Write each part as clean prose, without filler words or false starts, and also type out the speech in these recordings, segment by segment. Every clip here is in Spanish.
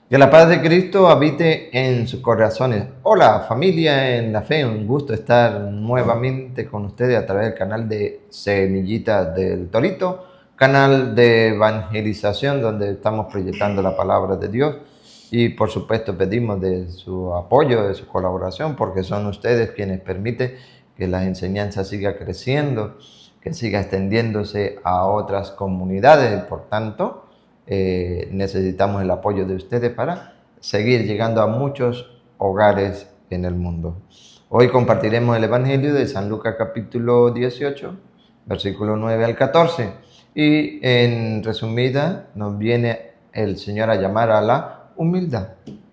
Que la paz de Cristo habite en sus corazones. Hola familia en la fe, un gusto estar nuevamente con ustedes a través del canal de Semillitas del Torito, canal de evangelización donde estamos proyectando la palabra de Dios y por supuesto pedimos de su apoyo, de su colaboración, porque son ustedes quienes permiten que la enseñanza siga creciendo, que siga extendiéndose a otras comunidades, por tanto necesitamos el apoyo de ustedes para seguir llegando a muchos hogares en el mundo. Hoy compartiremos el Evangelio de San Lucas capítulo 18, versículo 9 al 14. Y en resumida nos viene el Señor a llamar a la humildad.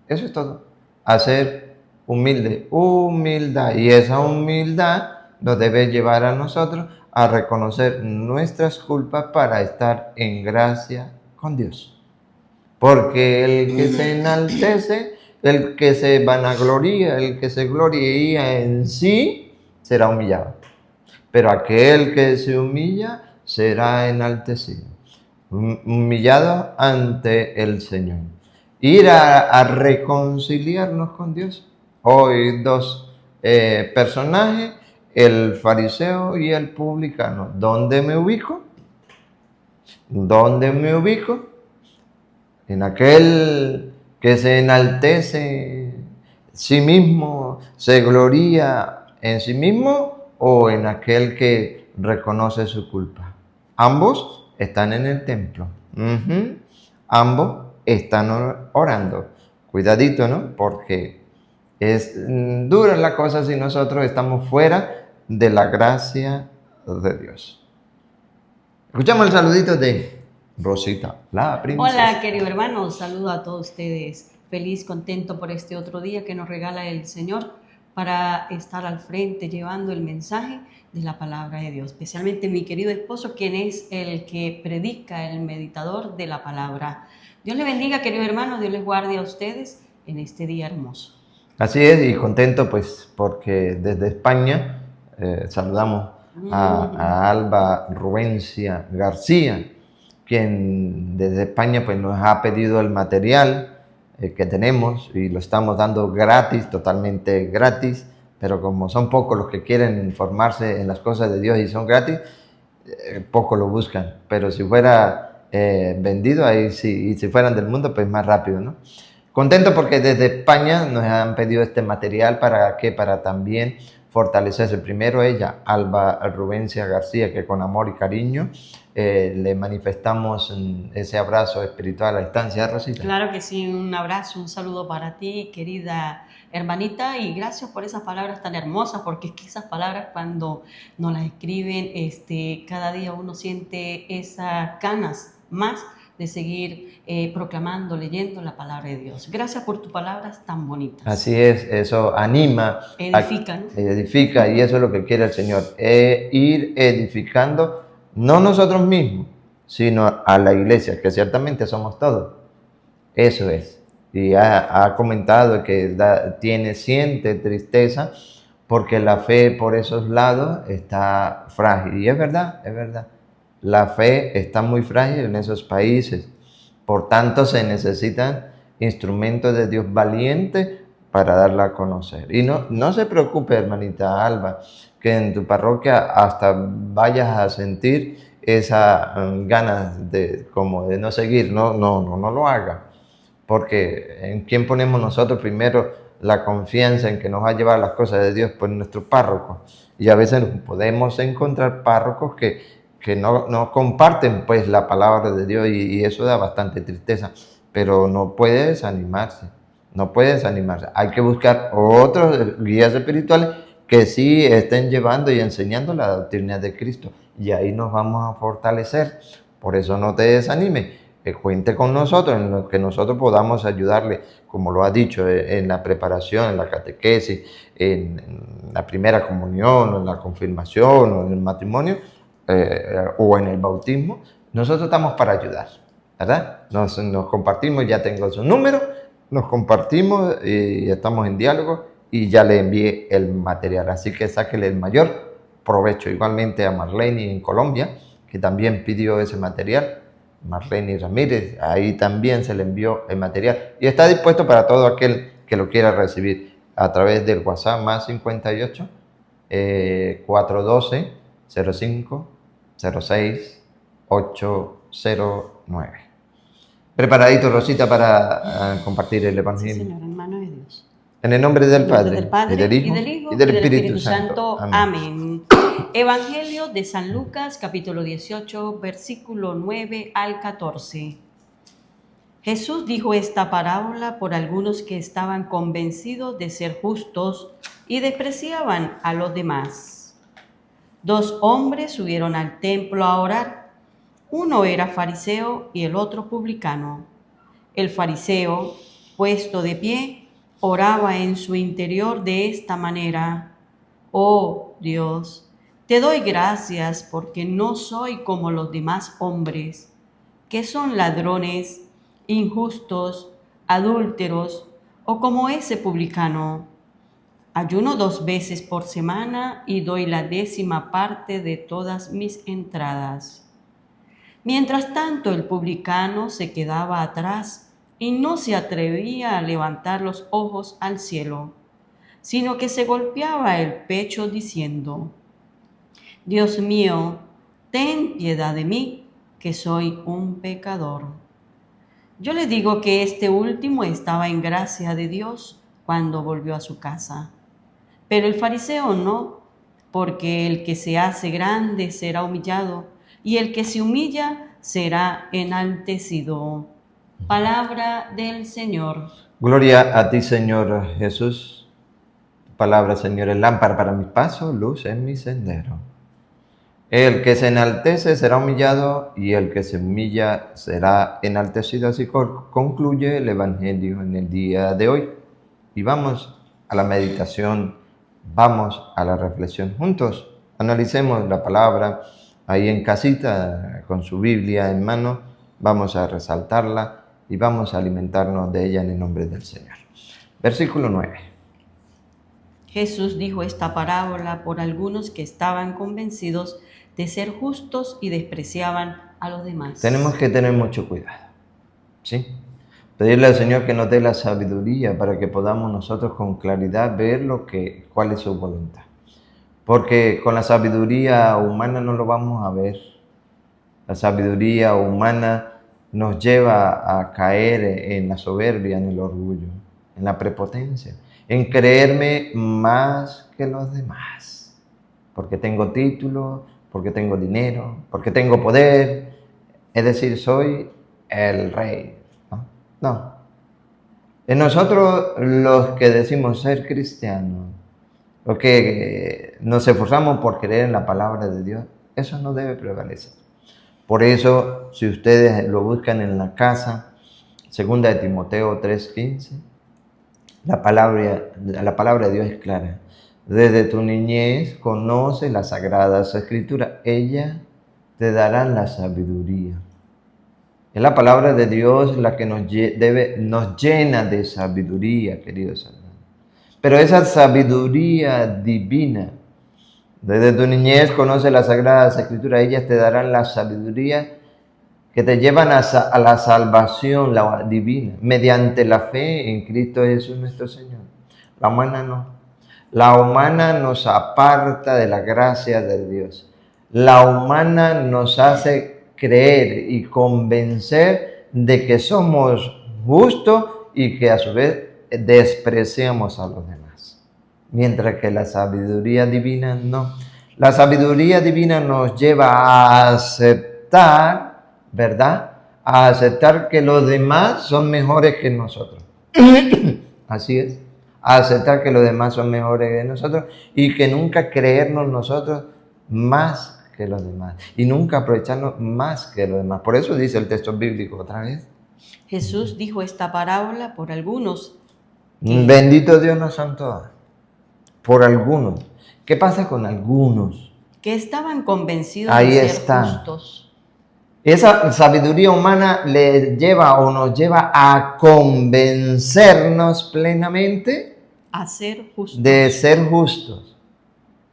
Eso es todo. A ser humilde, humildad. Y esa humildad nos debe llevar a nosotros a reconocer nuestras culpas para estar en gracia con Dios. Porque el que se enaltece, el que se vanagloria, el que se gloria en sí, será humillado. Pero aquel que se humilla será enaltecido, humillado ante el Señor. Ir a reconciliarnos con Dios. Hoy dos personajes, el fariseo y el publicano. ¿Dónde me ubico? ¿Dónde me ubico? En aquel que se enaltece sí mismo, se gloría en sí mismo, o en aquel que reconoce su culpa. Ambos están en el templo. Ambos están orando. Cuidadito, ¿no? Porque es dura la cosa si nosotros estamos fuera de la gracia de Dios. Escuchamos el saludito de Rosita, la princesa. Hola, querido hermano, saludo a todos ustedes. Feliz, contento por este otro día que nos regala el Señor para estar al frente llevando el mensaje de la palabra de Dios. Especialmente mi querido esposo, quien es el que predica, el meditador de la palabra. Dios les bendiga, querido hermano, Dios les guarde a ustedes en este día hermoso. Así es, y contento pues porque desde España saludamos a Alba Rubencia García, quien desde España pues nos ha pedido el material que tenemos y lo estamos dando gratis, totalmente gratis, pero como son pocos los que quieren informarse en las cosas de Dios y son gratis, pocos lo buscan, pero si fuera vendido ahí sí, y si fueran del mundo pues más rápido, ¿no? Contento porque desde España nos han pedido este material para que para también fortalecerse. Primero ella, Alba Rubencia García, que con amor y cariño le manifestamos ese abrazo espiritual a distancia, Rosita. Claro que sí, un abrazo, un saludo para ti, querida hermanita, y gracias por esas palabras tan hermosas, porque es que esas palabras cuando nos las escriben, cada día uno siente esas ganas más de seguir proclamando, leyendo la palabra de Dios. Gracias por tus palabras tan bonitas. Así es, eso anima, edifica, ¿no? Edifica, y eso es lo que quiere el Señor, ir edificando, no nosotros mismos, sino a la iglesia, que ciertamente somos todos. Eso es. Y ha comentado que siente tristeza porque la fe por esos lados está frágil. Y es verdad, es verdad. La fe está muy frágil en esos países. Por tanto, se necesitan instrumentos de Dios valientes para darla a conocer. Y no se preocupe, hermanita Alba, que en tu parroquia hasta vayas a sentir esa ganas de no seguir. No lo haga. Porque ¿en quién ponemos nosotros primero la confianza en que nos va a llevar las cosas de Dios? Pues nuestros párrocos. Y a veces podemos encontrar párrocos que no comparten pues la palabra de Dios y eso da bastante tristeza. Pero no puede desanimarse, no puede desanimarse. Hay que buscar otros guías espirituales que sí estén llevando y enseñando la doctrina de Cristo. Y ahí nos vamos a fortalecer. Por eso no te desanimes. Que cuente con nosotros, en lo que nosotros podamos ayudarle, como lo ha dicho, en la preparación, en la catequesis, en la primera comunión, o en la confirmación, o en el matrimonio, o en el bautismo. Nosotros estamos para ayudar, ¿verdad? Nos compartimos, ya tengo su número, nos compartimos y estamos en diálogo y ya le envié el material. Así que sáquele el mayor provecho. Igualmente a Marlene en Colombia, que también pidió ese material. Marlene Ramírez, ahí también se le envió el material y está dispuesto para todo aquel que lo quiera recibir a través del WhatsApp más 58 412 05 06 809. Preparadito, Rosita, para compartir el Sí, Evangelio. Señor, en manos de Dios. En el nombre del En nombre Padre, del Padre, y del Hijo, y del Espíritu Santo. Amén. Evangelio de San Lucas, capítulo 18, versículo 9 al 14. Jesús dijo esta parábola por algunos que estaban convencidos de ser justos y despreciaban a los demás. 2 hombres subieron al templo a orar. Uno era fariseo y el otro publicano. El fariseo, puesto de pie, oraba en su interior de esta manera: Oh Dios, te doy gracias porque no soy como los demás hombres, que son ladrones, injustos, adúlteros o como ese publicano. Ayuno 2 veces por semana y doy la 10ª parte de todas mis entradas. Mientras tanto, el publicano se quedaba atrás y no se atrevía a levantar los ojos al cielo, sino que se golpeaba el pecho diciendo: Dios mío, ten piedad de mí, que soy un pecador. Yo le digo que este último estaba en gracia de Dios cuando volvió a su casa. Pero el fariseo no, porque el que se hace grande será humillado, y el que se humilla será enaltecido. Palabra del Señor. Gloria a ti, Señor Jesús. Tu palabra, Señor, es lámpara para mis pasos, luz en mi sendero. El que se enaltece será humillado y el que se humilla será enaltecido. Así concluye el Evangelio en el día de hoy. Y vamos a la meditación, vamos a la reflexión juntos. Analicemos la palabra ahí en casita, con su Biblia en mano. Vamos a resaltarla y vamos a alimentarnos de ella en el nombre del Señor. Versículo 9. Jesús dijo esta parábola por algunos que estaban convencidos de ser justos y despreciaban a los demás. Tenemos que tener mucho cuidado, ¿sí? Pedirle al Señor que nos dé la sabiduría para que podamos nosotros con claridad ver cuál es su voluntad. Porque con la sabiduría humana no lo vamos a ver. La sabiduría humana nos lleva a caer en la soberbia, en el orgullo, en la prepotencia, en creerme más que los demás. Porque tengo título, porque tengo dinero, porque tengo poder. Es decir, soy el rey. No. En nosotros los que decimos ser cristianos, los que nos esforzamos por creer en la palabra de Dios, eso no debe prevalecer. Por eso, si ustedes lo buscan en la casa, 2 de Timoteo 3:15, la palabra de Dios es clara. Desde tu niñez conoce las sagradas escrituras, ellas te darán la sabiduría. Es la palabra de Dios la que nos llena de sabiduría, queridos hermanos. Pero esa sabiduría divina, desde tu niñez conoce las sagradas escrituras, ellas te darán la sabiduría que te llevan a la salvación, la divina, mediante la fe en Cristo Jesús nuestro Señor. La humana no. La humana nos aparta de la gracia de Dios. La humana nos hace creer y convencer de que somos justos y que a su vez despreciamos a los demás. Mientras que la sabiduría divina no. La sabiduría divina nos lleva a aceptar, ¿verdad? A aceptar que los demás son mejores que nosotros. Así es. A aceptar que los demás son mejores que nosotros y que nunca creernos nosotros más que los demás y nunca aprovecharnos más que los demás. Por eso dice el texto bíblico otra vez. Jesús dijo esta parábola por algunos. Bendito Dios no son todos. Por algunos. ¿Qué pasa con algunos? Que estaban convencidos Ahí de ser está. justos. Esa sabiduría humana le lleva o nos lleva a convencernos plenamente A ser justos. de ser justos.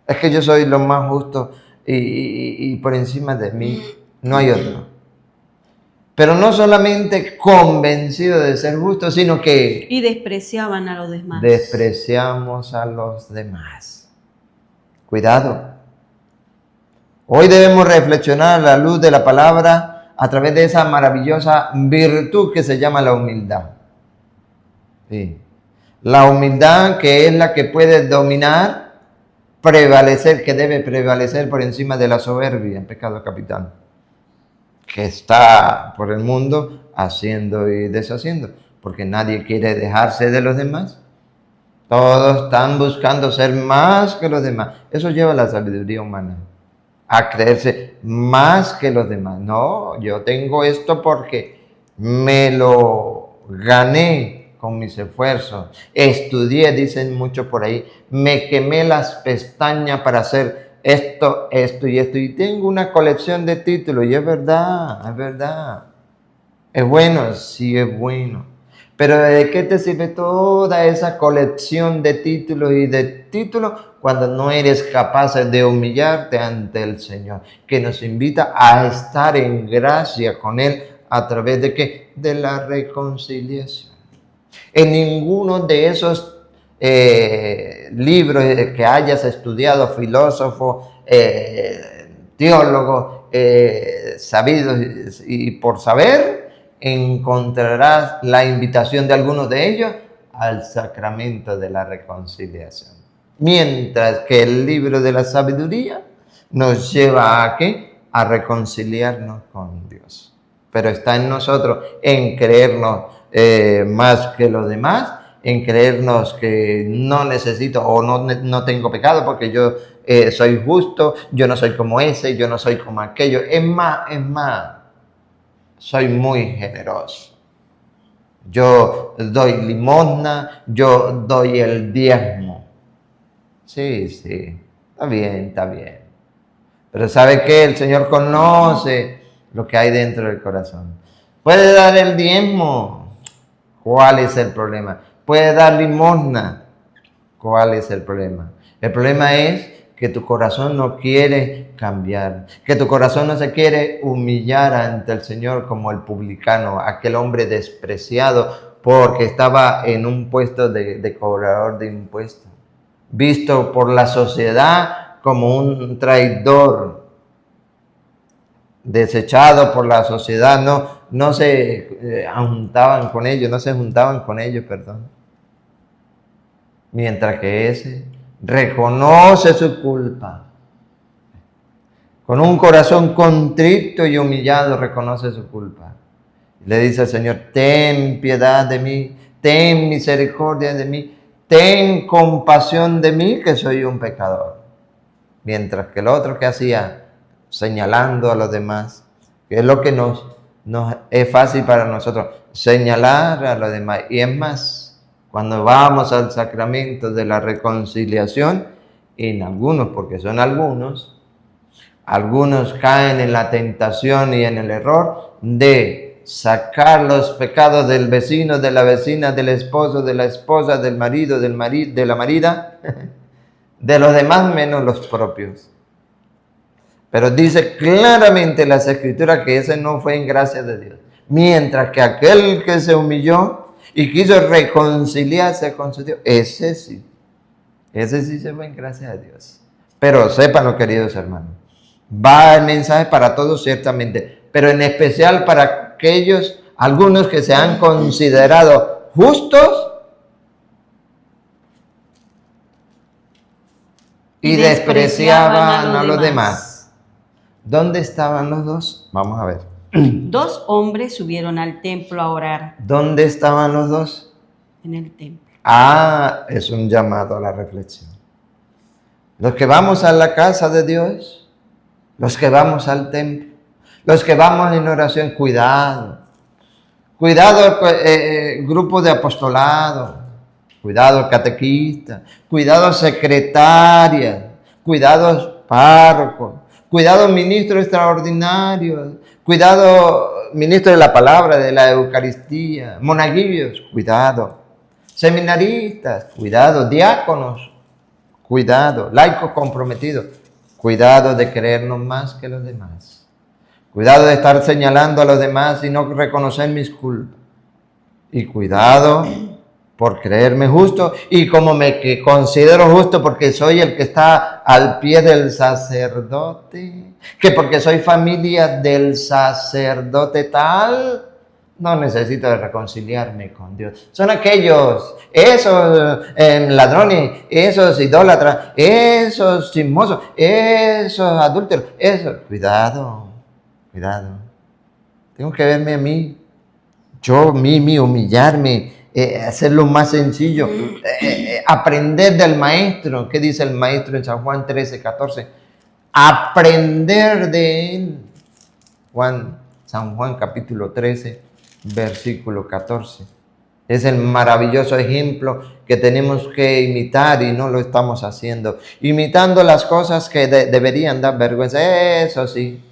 Es que yo soy lo más justo y por encima de mí no hay otro. pero no solamente convencidos de ser justos, sino que Y despreciaban a los demás. despreciamos a los demás. Cuidado. Hoy debemos reflexionar a la luz de la palabra a través de esa maravillosa virtud que se llama la humildad. Sí. La humildad, que es la que puede dominar, prevalecer, que debe prevalecer por encima de la soberbia, en pecado capital, que está por el mundo haciendo y deshaciendo, porque nadie quiere dejarse de los demás. Todos están buscando ser más que los demás. Eso lleva a la sabiduría humana, a creerse más que los demás. No, yo tengo esto porque me lo gané con mis esfuerzos. Estudié, dicen muchos por ahí. Me quemé las pestañas para hacer esto y esto. Y tengo una colección de títulos. Y es verdad, es verdad. Es bueno, sí es bueno. Pero ¿de qué te sirve toda esa colección de títulos y de títulos cuando no eres capaz de humillarte ante el Señor, que nos invita a estar en gracia con Él a través de qué? De la reconciliación. En ninguno de esos libros que hayas estudiado, filósofo, teólogo, sabidos y por saber, encontrarás la invitación de algunos de ellos al sacramento de la reconciliación. Mientras que el libro de la sabiduría nos lleva a ¿qué? A reconciliarnos con Dios. Pero está en nosotros en creernos más que los demás, en creernos que no necesito o no tengo pecado porque yo soy justo, yo no soy como ese, yo no soy como aquello. Es más, soy muy generoso. Yo doy limosna, yo doy el diezmo. Sí, está bien. Pero ¿sabe qué? El Señor conoce lo que hay dentro del corazón. Puede dar el diezmo. ¿Cuál es el problema? Puede dar limosna. ¿Cuál es el problema? El problema es que tu corazón no quiere cambiar, que tu corazón no se quiere humillar ante el Señor como el publicano, aquel hombre despreciado porque estaba en un puesto de cobrador de impuestos, visto por la sociedad como un traidor, desechado por la sociedad, no se juntaban con ellos, perdón. Mientras que ese reconoce su culpa. Con un corazón contrito y humillado reconoce su culpa. Le dice al Señor, ten piedad de mí, ten misericordia de mí, ten compasión de mí que soy un pecador. Mientras que el otro que hacía, señalando a los demás, que es lo que nos es fácil para nosotros, señalar a los demás. Y es más, cuando vamos al sacramento de la reconciliación, en algunos, porque son algunos caen en la tentación y en el error de sacar los pecados del vecino, de la vecina, del esposo, de la esposa, del marido, de la marida, de los demás menos los propios. Pero dice claramente las Escrituras que ese no fue en gracia de Dios. Mientras que aquel que se humilló y quiso reconciliarse con su Dios, ese sí se fue en gracia de Dios. Pero sépanlo, queridos hermanos, va el mensaje para todos ciertamente, pero en especial para algunos que se han considerado justos y despreciaban a los demás. ¿Dónde estaban los dos? Vamos a ver. 2 hombres subieron al templo a orar. ¿Dónde estaban los dos? En el templo. Es un llamado a la reflexión. Los que vamos a la casa de Dios, los que vamos al templo, los que vamos en oración, cuidado grupo de apostolado, cuidado catequista, cuidado secretaria, cuidado párroco, cuidado ministro extraordinario, cuidado ministro de la palabra, de la Eucaristía, monaguillos, cuidado, seminaristas, cuidado, diáconos, cuidado, laicos comprometidos, cuidado de creernos más que los demás. Cuidado de estar señalando a los demás y no reconocer mis culpas. Y cuidado por creerme justo y como que considero justo porque soy el que está al pie del sacerdote, que porque soy familia del sacerdote tal, no necesito reconciliarme con Dios. Son aquellos, esos ladrones, esos idólatras, esos chismosos, esos adúlteros, esos. Cuidado. Tengo que verme a mí, humillarme, hacerlo más sencillo, aprender del maestro. ¿Qué dice el maestro en San Juan 13:14? Aprender de él. San Juan capítulo 13, versículo 14. Es el maravilloso ejemplo que tenemos que imitar y no lo estamos haciendo. Imitando las cosas que deberían dar vergüenza, eso sí.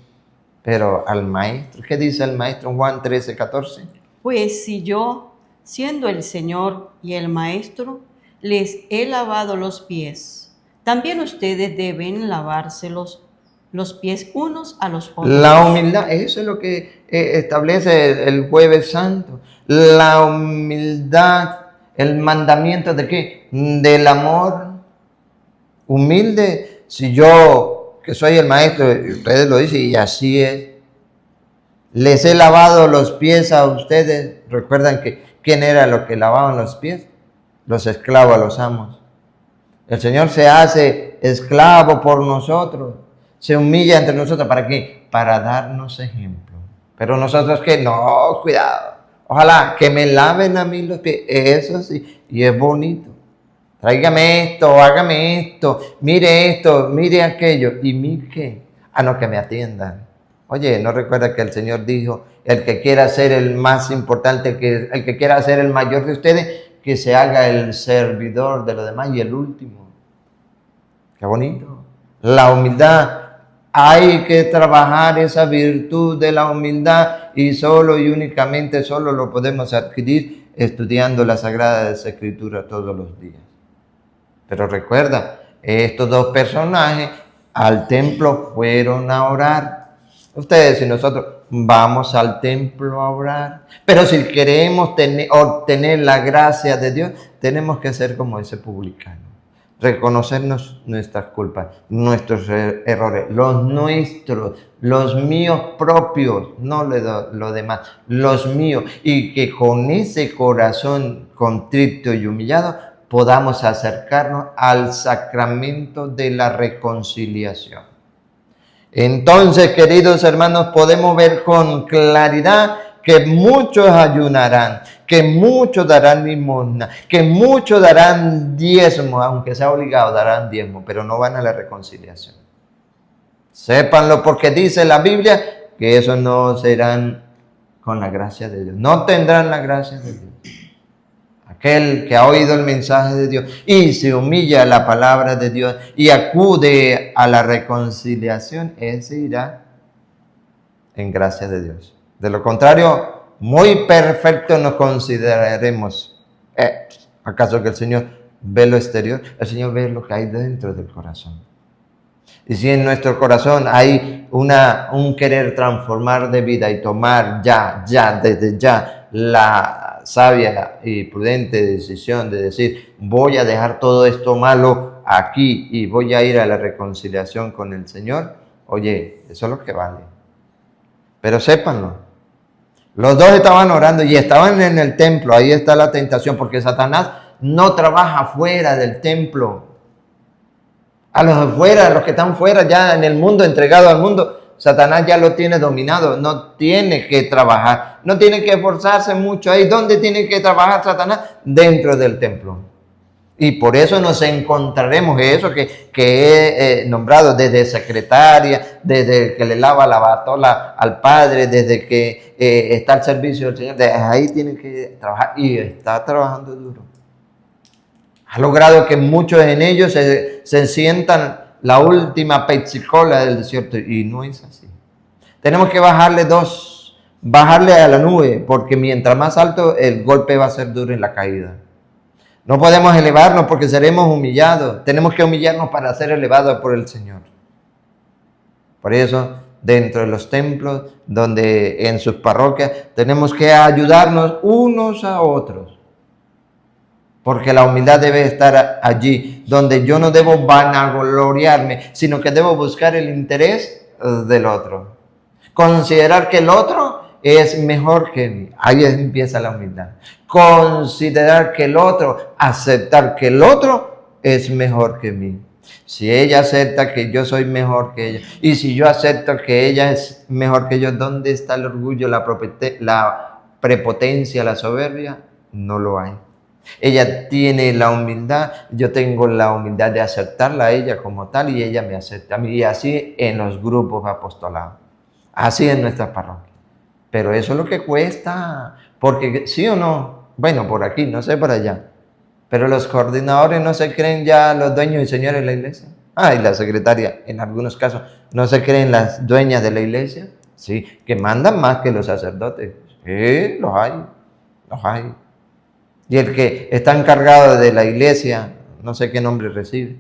Pero al maestro, ¿qué dice el maestro en Juan 13:14? Pues si yo, siendo el Señor y el Maestro, les he lavado los pies, también ustedes deben lavarse los pies unos a los otros. La humildad, eso es lo que establece el Jueves Santo. La humildad, el mandamiento de ¿qué? Del amor humilde. Si yo, que soy el maestro, y ustedes lo dicen, y así es, les he lavado los pies a ustedes. ¿Recuerdan que quién era lo que lavaban los pies? Los esclavos a los amos. El Señor se hace esclavo por nosotros. Se humilla entre nosotros. ¿Para qué? Para darnos ejemplo. Pero nosotros que no, cuidado. Ojalá que me laven a mí los pies. Eso sí. Y es bonito. Tráigame esto, hágame esto, mire aquello. ¿Y mí qué? No, que me atiendan. Oye, ¿no recuerda que el Señor dijo, el que quiera ser el más importante, el que quiera ser el mayor de ustedes, que se haga el servidor de los demás y el último? Qué bonito. La humildad. Hay que trabajar esa virtud de la humildad y solo y únicamente solo lo podemos adquirir estudiando la Sagrada Escritura todos los días. Pero recuerda, estos dos personajes al templo fueron a orar. Ustedes y nosotros vamos al templo a orar. Pero si queremos obtener la gracia de Dios, tenemos que ser como ese publicano. Reconocernos nuestras culpas, nuestros errores, los nuestros, los míos propios, no los demás, los míos. Y que con ese corazón contrito y humillado podamos acercarnos al sacramento de la reconciliación. Entonces, queridos hermanos, podemos ver con claridad que muchos ayunarán, que muchos darán limosna, que muchos darán diezmo, aunque sea obligado, darán diezmo, pero no van a la reconciliación. Sépanlo porque dice la Biblia que esos no serán con la gracia de Dios, no tendrán la gracia de Dios. Aquel que ha oído el mensaje de Dios y se humilla a la palabra de Dios y acude a la reconciliación, ese irá en gracia de Dios. De lo contrario, muy perfecto nos consideraremos. ¿Acaso que el Señor ve lo exterior? El Señor ve lo que hay dentro del corazón. Y si en nuestro corazón hay un querer transformar de vida y tomar desde ya la sabia y prudente decisión de decir, voy a dejar todo esto malo aquí y voy a ir a la reconciliación con el Señor, oye, eso es lo que vale. Pero sépanlo, los dos estaban orando y estaban en el templo. Ahí está la tentación, porque Satanás no trabaja fuera del templo. A los que están fuera, ya en el mundo, entregado al mundo, Satanás ya lo tiene dominado, no tiene que trabajar, no tiene que esforzarse mucho ahí. ¿Dónde tiene que trabajar Satanás? Dentro del templo. Y por eso nos encontraremos eso que he nombrado, desde secretaria, desde que le lava la batola al Padre, desde que está al servicio del Señor, desde ahí tiene que trabajar y está trabajando duro. Ha logrado que muchos en ellos se sientan la última pezzicola del desierto, y no es así. Tenemos que bajarle a la nube, porque mientras más alto el golpe va a ser duro en la caída. No podemos elevarnos porque seremos humillados. Tenemos que humillarnos para ser elevados por el Señor. Por eso dentro de los templos, donde en sus parroquias tenemos que ayudarnos unos a otros. Porque la humildad debe estar allí, donde yo no debo vanagloriarme, sino que debo buscar el interés del otro. Considerar que el otro es mejor que mí. Ahí empieza la humildad. Considerar que el otro, aceptar que el otro es mejor que mí. Si ella acepta que yo soy mejor que ella, y si yo acepto que ella es mejor que yo, ¿dónde está el orgullo, la prepotencia, la soberbia? No lo hay. Ella tiene la humildad, yo tengo la humildad de aceptarla a ella como tal y ella me acepta a mí. Y así en los grupos apostolados, así en nuestras parroquias. Pero eso es lo que cuesta, porque sí o no, bueno, por aquí, no sé por allá, pero los coordinadores no se creen ya los dueños y señores de la iglesia. Y la secretaria, en algunos casos, no se creen las dueñas de la iglesia, sí, que mandan más que los sacerdotes. Sí, los hay. Y el que está encargado de la iglesia, no sé qué nombre recibe.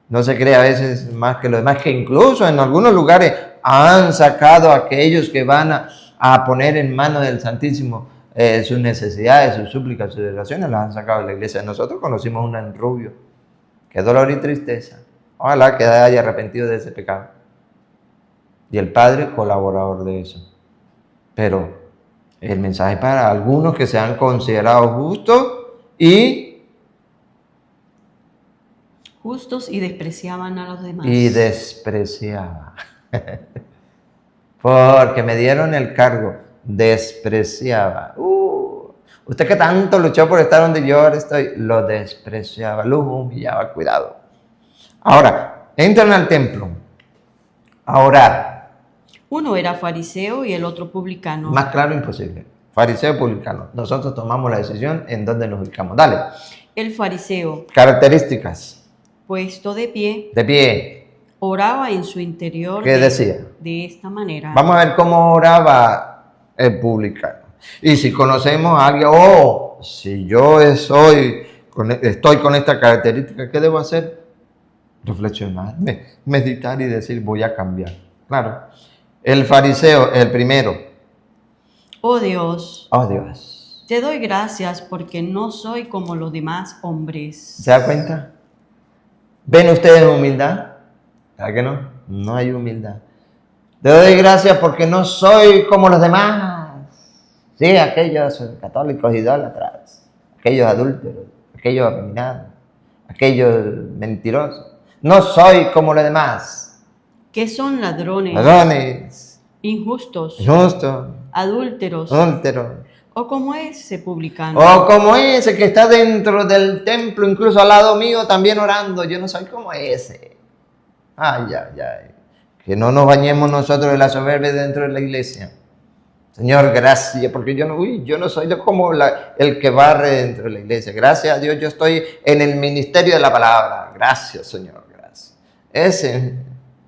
No se cree a veces más que los demás, que incluso en algunos lugares han sacado a aquellos que van a poner en manos del Santísimo sus necesidades, sus súplicas, sus oraciones, las han sacado de la iglesia. Nosotros conocimos una en Rubio. Qué dolor y tristeza. Ojalá que haya arrepentido de ese pecado. Y el Padre colaborador de eso. Pero el mensaje para algunos que se han considerado justos y despreciaban a los demás. Y despreciaba. Porque me dieron el cargo. Despreciaba. Usted que tanto luchó por estar donde yo ahora estoy, lo despreciaba, lo humillaba. Cuidado. Ahora, entran al templo a orar. Uno era fariseo y el otro publicano. Más claro imposible. Fariseo y publicano. Nosotros tomamos la decisión en dónde nos ubicamos. Dale. El fariseo, Características. puesto de pie, oraba en su interior. ¿Qué decía? De esta manera. Vamos a ver cómo oraba el publicano. Y si conocemos a alguien, si yo estoy con esta característica, ¿qué debo hacer? Reflexionar, meditar y decir, voy a cambiar. Claro. El fariseo, el primero. Oh Dios, Dios. te doy gracias porque no soy como los demás hombres. ¿Se da cuenta? ¿Ven ustedes humildad? ¿Verdad que no? No hay humildad. Te doy gracias porque no soy como los demás. Sí, aquellos católicos idólatras, aquellos adúlteros, aquellos afeminados, aquellos mentirosos. No soy como los demás. Que son ladrones, injustos, adúlteros, o como ese publicano, o como ese que está dentro del templo, incluso al lado mío también orando. Yo no soy como ese. Ay. Que no nos bañemos nosotros de la soberbia dentro de la iglesia. Señor, gracias, porque yo no soy como el que barre dentro de la iglesia. Gracias a Dios, yo estoy en el ministerio de la palabra. Gracias, Señor, gracias. Ese,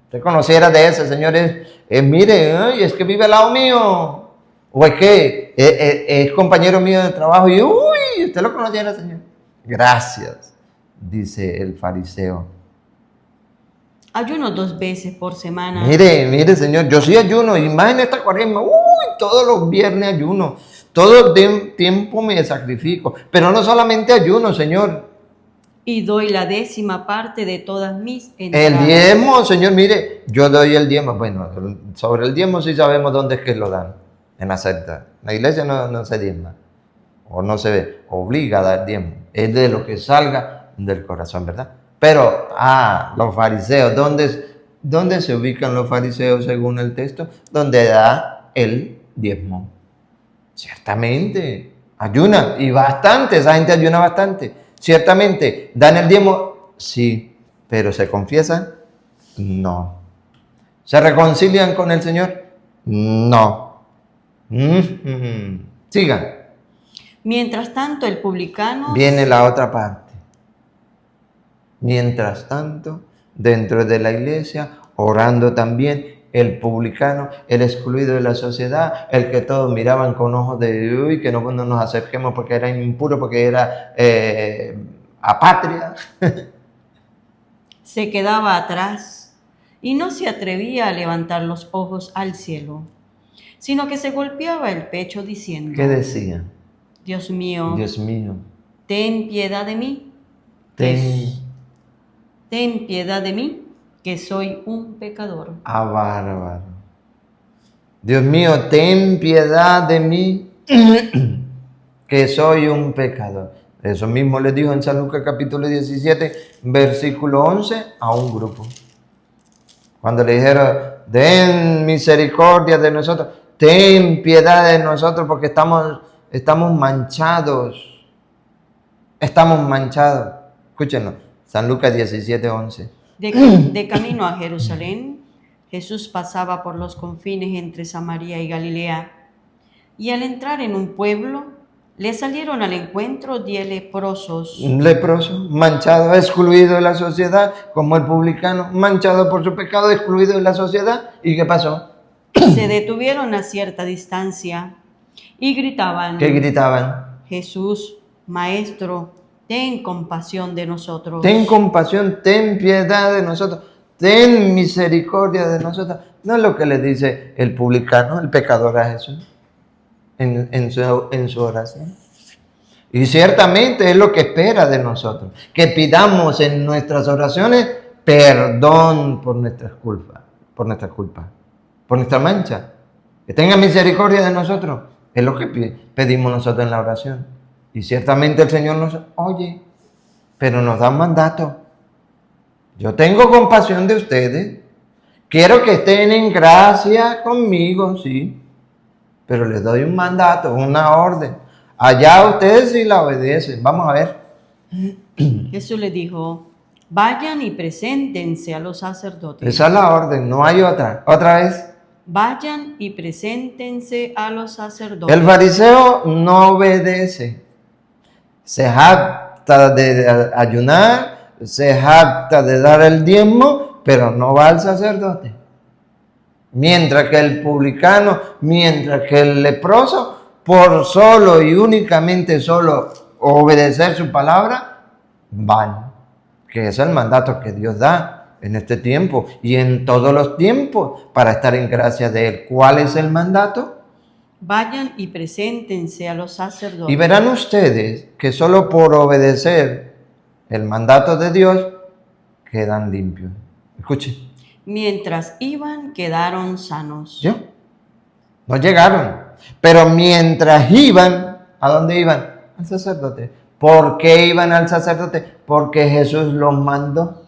usted conociera de ese, Señor, mire, es que vive al lado mío. O es que es compañero mío de trabajo y, usted lo conociera, Señor. Gracias, dice el fariseo. Ayuno 2 veces por semana. Mire, Señor, yo sí ayuno, y más en esta cuaresma, todos los viernes ayuno, todo el tiempo me sacrifico, pero no solamente ayuno, Señor. Y doy la 10ª parte de todas mis entradas. El diezmo, Señor, mire, yo doy el diezmo. Bueno, sobre el diezmo sí sabemos dónde es que lo dan, en la secta. La iglesia no se diezma, o no se obliga a dar diezmo, es de lo que salga del corazón, ¿verdad? Pero, los fariseos, ¿dónde se ubican los fariseos según el texto? Donde da el diezmo. Ciertamente, ayunan, y bastante, esa gente ayuna bastante. Ciertamente, ¿dan el diezmo? Sí, pero ¿se confiesan? No. ¿Se reconcilian con el Señor? No. Sigan. Mientras tanto, el publicano... Viene la otra parte. Mientras tanto, dentro de la iglesia, orando también, el publicano, el excluido de la sociedad, el que todos miraban con ojos de que no nos acerquemos porque era impuro, porque era apatria. Se quedaba atrás y no se atrevía a levantar los ojos al cielo, sino que se golpeaba el pecho diciendo, ¿Qué decía? Dios mío, Dios mío, ten piedad de mí, ten piedad de mí, que soy un pecador. bárbaro. Dios mío, ten piedad de mí, que soy un pecador. Eso mismo le dijo en San Lucas capítulo 17, versículo 11 a un grupo. Cuando le dijeron, ten misericordia de nosotros, ten piedad de nosotros porque estamos manchados. Estamos manchados. Escúchenlo, San Lucas 17, 11. De camino a Jerusalén, Jesús pasaba por los confines entre Samaria y Galilea, y al entrar en un pueblo, le salieron al encuentro 10 leprosos. Un leproso, manchado, excluido de la sociedad, como el publicano, manchado por su pecado, excluido de la sociedad. ¿Y qué pasó? Se detuvieron a cierta distancia y gritaban, ¿Qué gritaban? Jesús, Maestro, ten compasión de nosotros. Ten compasión, ten piedad de nosotros, ten misericordia de nosotros. No es lo que le dice el publicano, el pecador a Jesús en su oración. Y ciertamente es lo que espera de nosotros, que pidamos en nuestras oraciones perdón por nuestras culpas, por nuestra mancha. Que tenga misericordia de nosotros. Es lo que pedimos nosotros en la oración. Y ciertamente el Señor nos oye, pero nos da un mandato. Yo tengo compasión de ustedes. Quiero que estén en gracia conmigo, sí. Pero les doy un mandato, una orden. Allá ustedes sí la obedecen. Vamos a ver. Jesús les dijo, vayan y preséntense a los sacerdotes. Esa es la orden, no hay otra. Otra vez. Vayan y preséntense a los sacerdotes. El fariseo no obedece. Se jacta de ayunar, se jacta de dar el diezmo, pero no va al sacerdote. Mientras que el publicano, mientras que el leproso, por solo y únicamente solo obedecer su palabra, van. Que es el mandato que Dios da en este tiempo y en todos los tiempos para estar en gracia de Él. ¿Cuál es el mandato? Vayan y preséntense a los sacerdotes. Y verán ustedes que solo por obedecer el mandato de Dios quedan limpios. Escuchen. Mientras iban, quedaron sanos. ¿Yo? No llegaron. Pero mientras iban, ¿a dónde iban? Al sacerdote. ¿Por qué iban al sacerdote? Porque Jesús los mandó.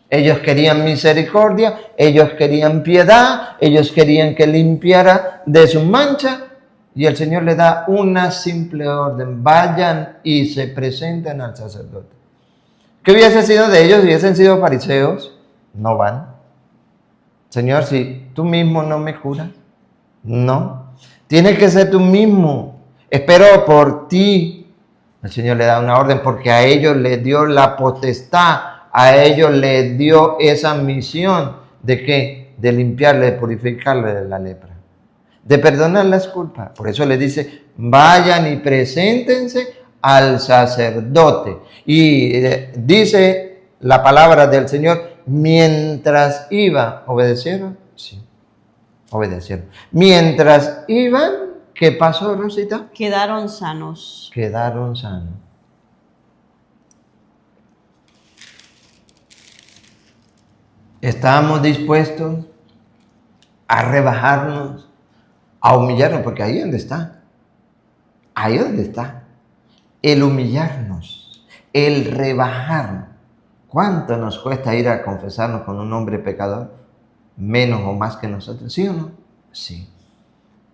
Ellos querían misericordia, ellos querían piedad, ellos querían que limpiara de sus manchas. Y el Señor le da una simple orden. Vayan y se presenten al sacerdote. ¿Qué hubiese sido de ellos si hubiesen sido fariseos? No van. Señor, si tú mismo no me curas, no. Tienes que ser tú mismo. Espero por ti. El Señor le da una orden porque a ellos les dio la potestad, a ellos les dio esa misión de ¿qué? De limpiarle, de purificarle de la lepra, de perdonar las culpas. Por eso le dice, vayan y preséntense al sacerdote. Y dice la palabra del Señor, mientras iba, ¿obedecieron? Sí, obedecieron. Mientras iban, ¿qué pasó, Rosita? Quedaron sanos. Quedaron sanos. ¿Estábamos dispuestos a rebajarnos, a humillarnos? Porque ahí es donde está. Ahí es donde está. El humillarnos, el rebajarnos. ¿Cuánto nos cuesta ir a confesarnos con un hombre pecador? Menos o más que nosotros, ¿sí o no? Sí.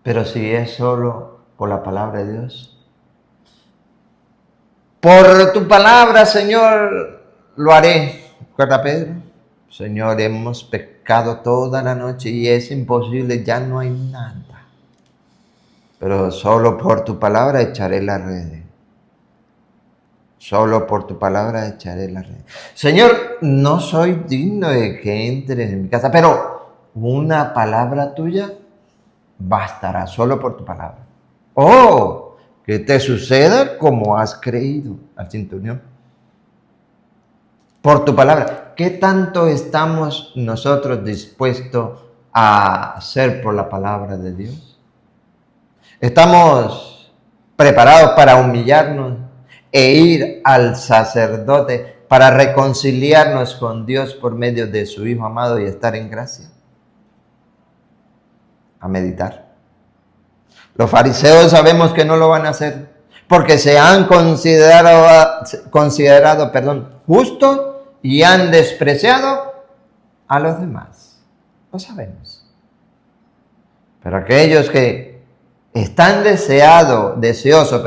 Pero si es solo por la palabra de Dios. Por tu palabra, Señor, lo haré. ¿Recuerda Pedro? Señor, hemos pecado toda la noche y es imposible, ya no hay nada. Pero solo por tu palabra echaré la red. Solo por tu palabra echaré la red. Señor, no soy digno de que entres en mi casa, pero una palabra tuya bastará, solo por tu palabra. Oh, que te suceda como has creído al centurión. por tu palabra. ¿Qué tanto estamos nosotros dispuestos a hacer por la palabra de Dios? ¿Estamos preparados para humillarnos e ir al sacerdote para reconciliarnos con Dios por medio de su Hijo amado y estar en gracia? A meditar. Los fariseos sabemos que no lo van a hacer porque se han considerado justos y han despreciado a los demás. Lo sabemos. Pero aquellos que están deseosos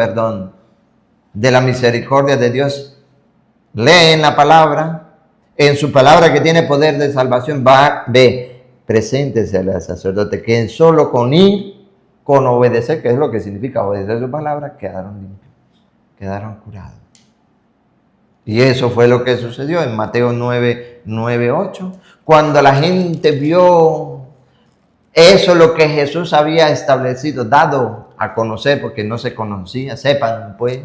de la misericordia de Dios, leen la palabra, en su palabra que tiene poder de salvación, preséntese al sacerdote, que solo con ir, con obedecer, que es lo que significa obedecer su palabra, quedaron limpios, quedaron curados. Y eso fue lo que sucedió en Mateo 9:8. Cuando la gente vio eso, lo que Jesús había establecido, dado a conocer, porque no se conocía, sepan pues,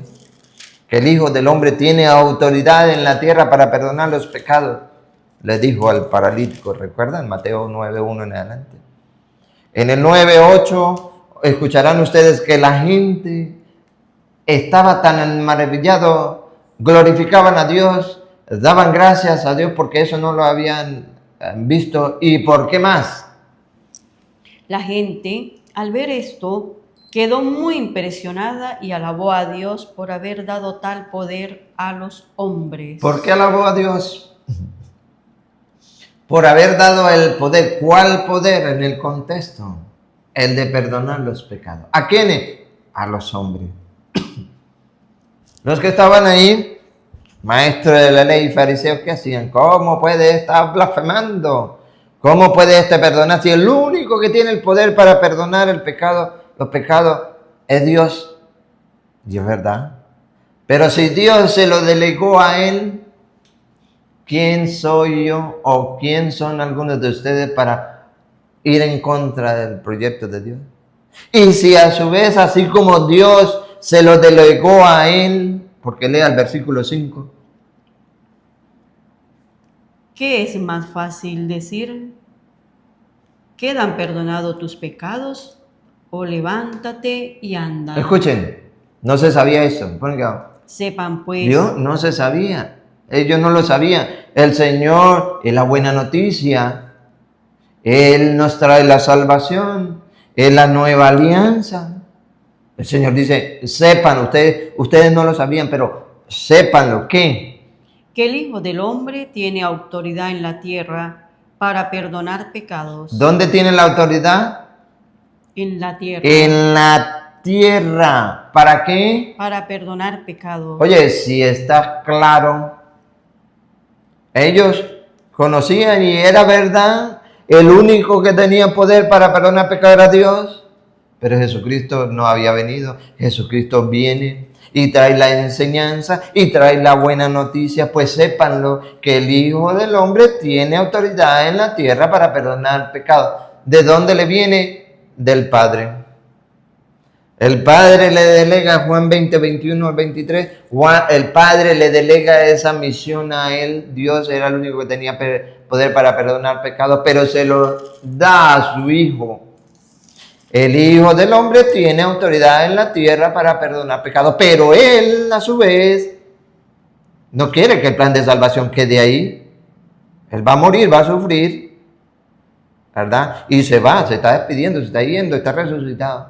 que el Hijo del Hombre tiene autoridad en la tierra para perdonar los pecados, le dijo al paralítico, ¿recuerdan? Mateo 9:1 en adelante. En el 9:8 escucharán ustedes que la gente estaba tan maravillado, glorificaban a Dios, daban gracias a Dios porque eso no lo habían visto. ¿Y por qué más? La gente, al ver esto, quedó muy impresionada y alabó a Dios por haber dado tal poder a los hombres. ¿Por qué alabó a Dios? Por haber dado el poder. ¿Cuál poder en el contexto? El de perdonar los pecados. ¿A quiénes? A los hombres. Los que estaban ahí, maestros de la ley y fariseos, ¿qué hacían? ¿Cómo puede estar blasfemando? ¿Cómo puede perdonar si el único que tiene el poder para perdonar los pecados es Dios? Y es verdad. Pero si Dios se lo delegó a él, ¿quién soy yo o quién son algunos de ustedes para ir en contra del proyecto de Dios? Y si a su vez, así como Dios se lo delegó a él, porque lea el versículo 5. ¿Qué es más fácil decir? ¿Quedan perdonados tus pecados? ¿O levántate y anda? Escuchen, no se sabía eso. Sepan pues. Dios no se sabía. Ellos no lo sabían. El Señor es la buena noticia. Él nos trae la salvación. Es la nueva alianza. El Señor dice, sepan, ustedes no lo sabían, pero sépanlo, ¿qué? Que el Hijo del Hombre tiene autoridad en la tierra para perdonar pecados. ¿Dónde tiene la autoridad? En la tierra. En la tierra. ¿Para qué? Para perdonar pecados. Oye, si está claro, ellos conocían y era verdad, el único que tenía poder para perdonar pecados era Dios. Pero Jesucristo no había venido. Jesucristo viene y trae la enseñanza y trae la buena noticia. Pues sépanlo, que el Hijo del Hombre tiene autoridad en la tierra para perdonar pecados. ¿De dónde le viene? Del Padre. El Padre le delega, Juan 20:21-23, el Padre le delega esa misión a él. Dios era el único que tenía poder para perdonar pecados, pero se lo da a su Hijo. El Hijo del Hombre tiene autoridad en la tierra para perdonar pecados, pero Él, a su vez, no quiere que el plan de salvación quede ahí. Él va a morir, va a sufrir, ¿verdad? Y se está despidiendo, se está yendo, está resucitado.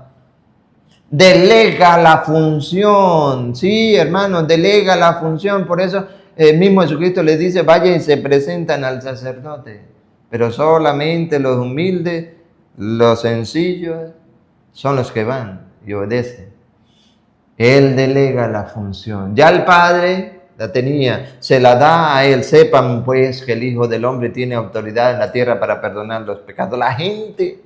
Delega la función, sí, hermanos, delega la función. Por eso el mismo Jesucristo les dice, vayan y se presentan al sacerdote. Pero solamente los humildes, los sencillos, son los que van y obedecen. Él delega la función. Ya el Padre la tenía, se la da a Él. Sepan pues que el Hijo del Hombre tiene autoridad en la tierra para perdonar los pecados. La gente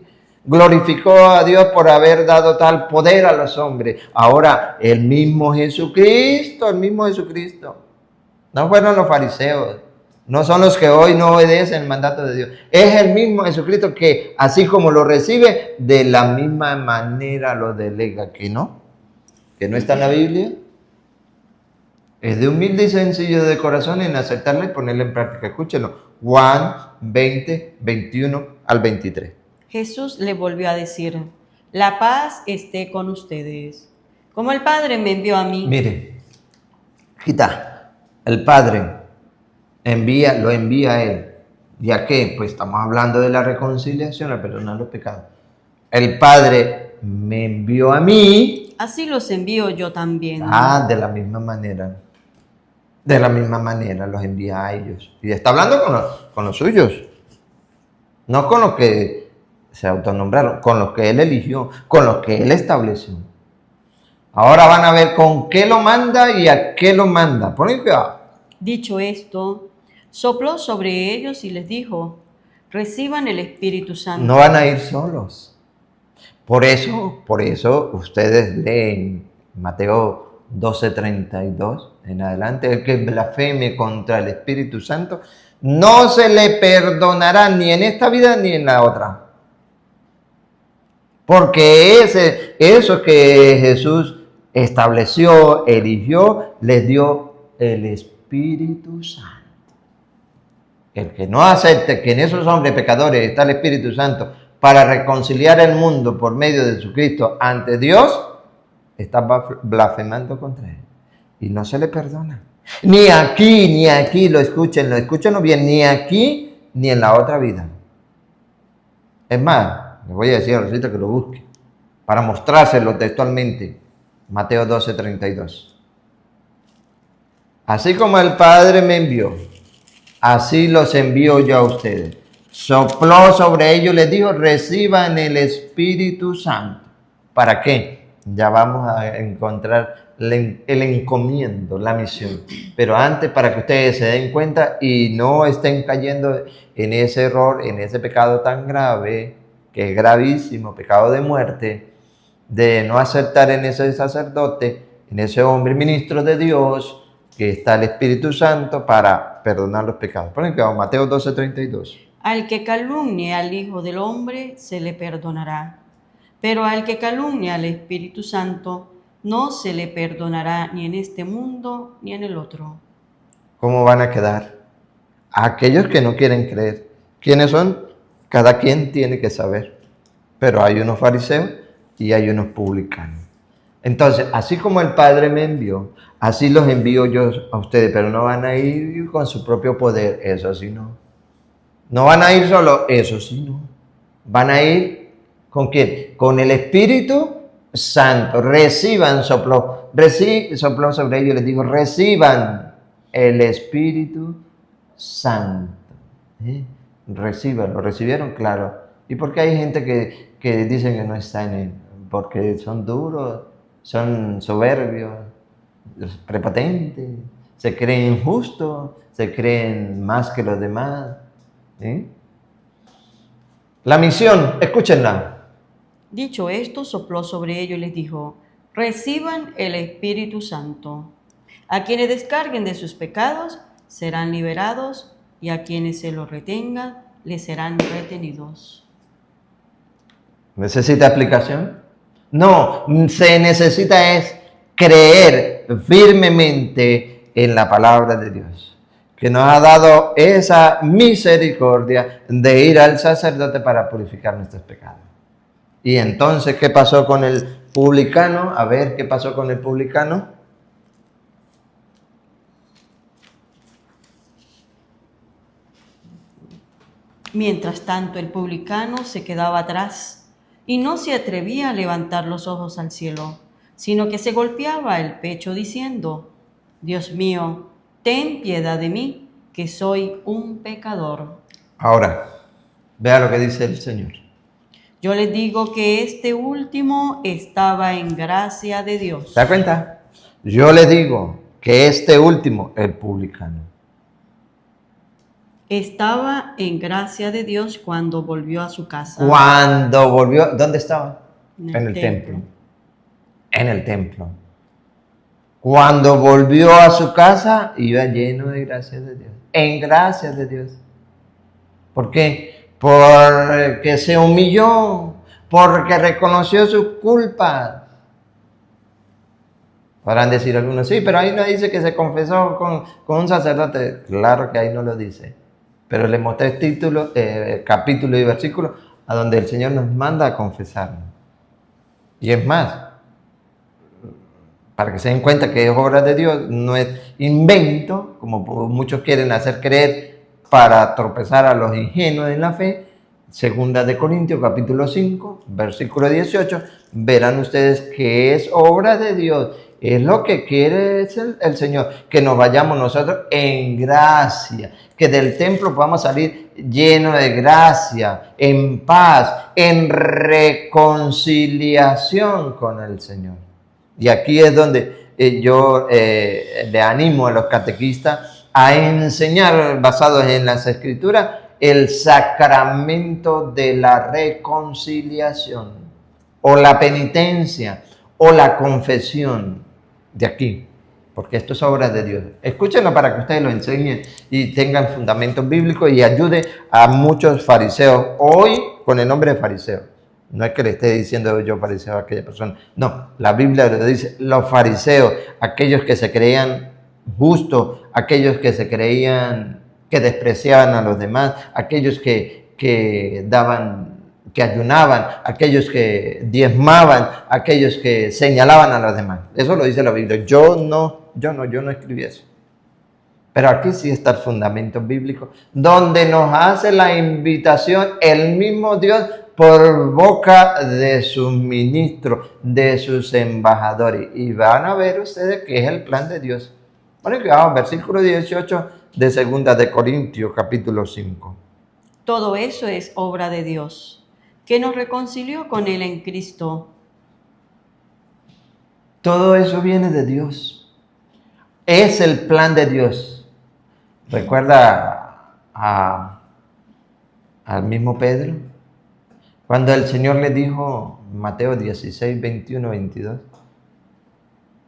glorificó a Dios por haber dado tal poder a los hombres. Ahora, el mismo Jesucristo, no fueron los fariseos, no son los que hoy no obedecen el mandato de Dios. Es el mismo Jesucristo que, así como lo recibe, de la misma manera lo delega. ¿Que no está en la Biblia? Es de humilde y sencillo de corazón en aceptarla y ponerla en práctica. Escúchenlo. Juan 20, 21 al 23. Jesús le volvió a decir, la paz esté con ustedes. Como el Padre me envió a mí. Mire, el Padre lo envía a Él. ¿Ya qué? Pues estamos hablando de la reconciliación, a perdonar los pecados. El Padre me envió a mí. Así los envío yo también. De la misma manera. De la misma manera los envía a ellos. Y está hablando con los suyos. No con los que se autonombraron, con los que Él eligió, con los que Él estableció. Ahora van a ver con qué lo manda y a qué lo manda. Ponen cuidado. Dicho esto, sopló sobre ellos y les dijo, reciban el Espíritu Santo. No van a ir solos. Por eso ustedes leen Mateo 12:32 en adelante. El que blasfeme contra el Espíritu Santo no se le perdonará ni en esta vida ni en la otra. Porque eso que Jesús estableció, eligió, les dio el Espíritu Santo. El que no acepte que en esos hombres pecadores está el Espíritu Santo para reconciliar el mundo por medio de Jesucristo ante Dios, está blasfemando contra Él. Y no se le perdona. Ni aquí, lo escúchenlo bien, ni aquí ni en la otra vida. Es más, les voy a decir ahorita que lo busque, para mostrárselo textualmente. Mateo 12:32. Así como el Padre me envió, así los envío yo a ustedes. Sopló sobre ellos, les dijo, reciban el Espíritu Santo. ¿Para qué? Ya vamos a encontrar el encomiendo, la misión. Pero antes, para que ustedes se den cuenta y no estén cayendo en ese error, en ese pecado tan grave, que es gravísimo, pecado de muerte, de no aceptar en ese sacerdote, en ese hombre ministro de Dios, que está el Espíritu Santo para perdonar los pecados. Ponen que Mateo 12:32. Al que calumnie al Hijo del Hombre se le perdonará, pero al que calumnie al Espíritu Santo no se le perdonará ni en este mundo ni en el otro. ¿Cómo van a quedar? Aquellos que no quieren creer. ¿Quiénes son? Cada quien tiene que saber. Pero hay unos fariseos y hay unos publicanos. Entonces, así como el Padre me envió, así los envío yo a ustedes, pero no van a ir con su propio poder, eso sí no. No van a ir solo, eso sí no. Van a ir, ¿con quién? Con el Espíritu Santo. Reciban, sopló sobre ellos, les digo, reciban el Espíritu Santo. Reciban, ¿lo recibieron? Claro. ¿Y por qué hay gente que dicen que no está en él? Porque son duros, son soberbios, prepotentes, se creen justos, se creen más que los demás. La misión, escúchenla. Dicho esto, sopló sobre ellos y les dijo, reciban el Espíritu Santo. A quienes descarguen de sus pecados serán liberados y a quienes se los retengan les serán retenidos. ¿Necesita explicación? No, se necesita es creer firmemente en la palabra de Dios, que nos ha dado esa misericordia de ir al sacerdote para purificar nuestros pecados. Y entonces, ¿qué pasó con el publicano? A ver, ¿qué pasó con el publicano? Mientras tanto, el publicano se quedaba atrás y no se atrevía a levantar los ojos al cielo, sino que se golpeaba el pecho diciendo, Dios mío, ten piedad de mí, que soy un pecador. Ahora, vea lo que dice el Señor. Yo les digo que este último estaba en gracia de Dios. ¿Se da cuenta? Yo les digo que este último, el publicano, estaba en gracia de Dios cuando volvió a su casa. cuando volvió, ¿dónde estaba? En el templo. En el templo. Cuando volvió a su casa, iba lleno de gracia de Dios. En gracia de Dios. ¿Por qué? Porque se humilló, porque reconoció sus culpas. Podrán decir algunos, sí, pero ahí no dice que se confesó con un sacerdote. Claro que ahí no lo dice. Pero le mostré título, capítulo y versículo a donde el Señor nos manda a confesarnos. Y es más, para que se den cuenta que es obra de Dios, no es invento, como muchos quieren hacer creer para tropezar a los ingenuos en la fe. Segunda de Corintios, capítulo 5, versículo 18, verán ustedes que es obra de Dios. Es lo que quiere el Señor, que nos vayamos nosotros en gracia, que del templo podamos salir llenos de gracia, en paz, en reconciliación con el Señor. Y aquí es donde yo le animo a los catequistas a enseñar, basados en las Escrituras, el sacramento de la reconciliación, o la penitencia, o la confesión de aquí, porque esto es obra de Dios. Escúchenlo para que ustedes lo enseñen y tengan fundamentos bíblicos y ayude a muchos fariseos, hoy con el nombre de fariseo. No es que le esté diciendo yo fariseo a aquella persona. No, la Biblia lo dice, los fariseos, aquellos que se creían justos, aquellos que se creían que despreciaban a los demás, aquellos que daban, que ayunaban, aquellos que diezmaban, aquellos que señalaban a los demás. Eso lo dice la Biblia. Yo no escribí eso. Pero aquí sí está el fundamento bíblico, donde nos hace la invitación el mismo Dios por boca de sus ministros, de sus embajadores. Y van a ver ustedes que es el plan de Dios. Bueno, que vamos, versículo 18 de Segunda de Corintios, capítulo 5. Todo eso es obra de Dios, que nos reconcilió con Él en Cristo. Todo eso viene de Dios. Es el plan de Dios. Recuerda al mismo Pedro, cuando el Señor le dijo, Mateo 16, 21, 22,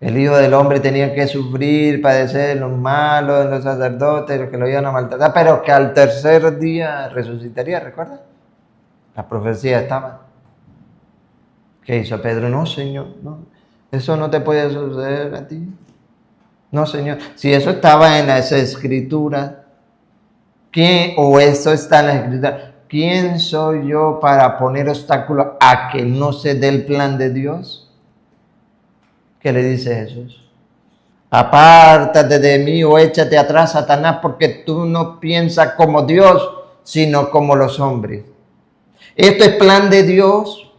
el Hijo del Hombre tenía que sufrir, padecer los malos, los sacerdotes, los que lo iban a maltratar, pero que al tercer día resucitaría, ¿recuerda? La profecía estaba. ¿Qué hizo Pedro? No, Señor, no, eso no te puede suceder a ti. No, Señor, si eso estaba en las Escrituras, o eso está en las Escrituras, ¿quién soy yo para poner obstáculos a que no se dé el plan de Dios? ¿Qué le dice Jesús? Apártate de mí o échate atrás, Satanás, porque tú no piensas como Dios, sino como los hombres. Esto es plan de Dios,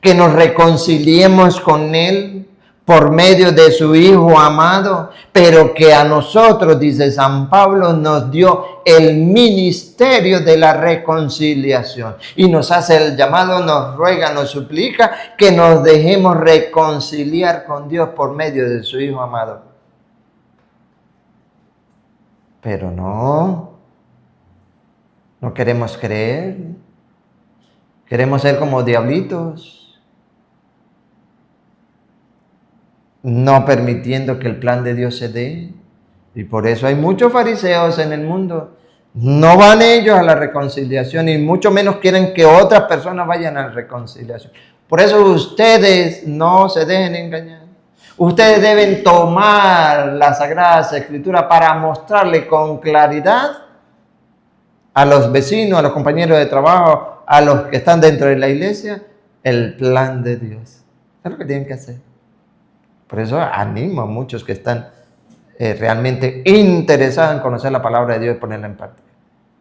que nos reconciliemos con Él por medio de su Hijo amado, pero que a nosotros, dice San Pablo, nos dio el ministerio de la reconciliación y nos hace el llamado, nos ruega, nos suplica que nos dejemos reconciliar con Dios por medio de su Hijo amado. Pero no queremos creer, queremos ser como diablitos, no permitiendo que el plan de Dios se dé. Y por eso hay muchos fariseos en el mundo. No van ellos a la reconciliación y mucho menos quieren que otras personas vayan a la reconciliación. Por eso ustedes no se dejen engañar. Ustedes deben tomar las Sagradas Escrituras para mostrarle con claridad a los vecinos, a los compañeros de trabajo, a los que están dentro de la iglesia, el plan de Dios. Es lo que tienen que hacer. Por eso animo a muchos que están realmente interesados en conocer la palabra de Dios y ponerla en práctica.